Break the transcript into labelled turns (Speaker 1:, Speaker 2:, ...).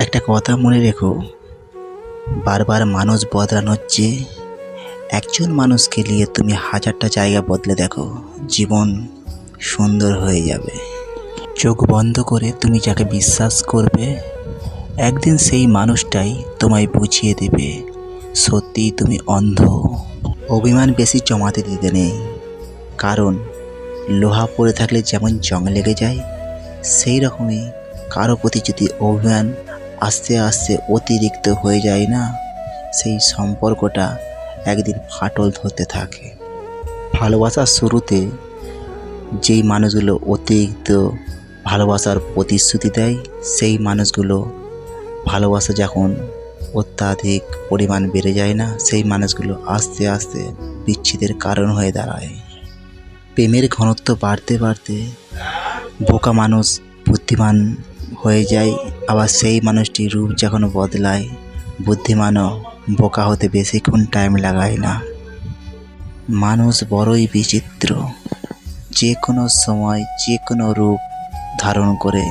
Speaker 1: একটা কথা মনে রেখো, বারবার মানুষ বদলানোর চেয়ে একজন মানুষকে নিয়ে তুমি হাজারটা জায়গা বদলে দেখো, জীবন সুন্দর হয়ে যাবে। চোখ বন্ধ করে তুমি যাকে বিশ্বাস করবে, একদিন সেই মানুষটাই তোমায় বুঝিয়ে দেবে সত্যিই তুমি অন্ধ। অভিমান বেশি জমাতে দিতে নেই, কারণ লোহা পড়ে থাকলে যেমন জং লেগে যায়, সেই রকমই কারো প্রতি যদি অভিমান আস্তে আস্তে অতিরিক্ত হয়ে যায় না, সেই সম্পর্কটা একদিন ফাটল ধরতে থাকে। ভালোবাসার শুরুতে যেই মানুষগুলো অতিরিক্ত ভালোবাসার প্রতিশ্রুতি দেয়, সেই মানুষগুলো ভালোবাসা যখন অত্যাধিক পরিমাণ বেড়ে যায় না, সেই মানুষগুলো আস্তে আস্তে বিচ্ছেদের কারণ হয়ে দাঁড়ায়। প্রেমের ঘনত্ব বাড়তে বাড়তে বোকা মানুষ বুদ্ধিমান হয়ে যায়, আবার সেই মানুষটির রূপ যখন বদলায়, বুদ্ধিমানও বোকা হতে বেশিক্ষণ টাইম লাগায় না। মানুষ বড়ই বিচিত্র, যে কোনো সময় যে কোনো রূপ ধারণ করে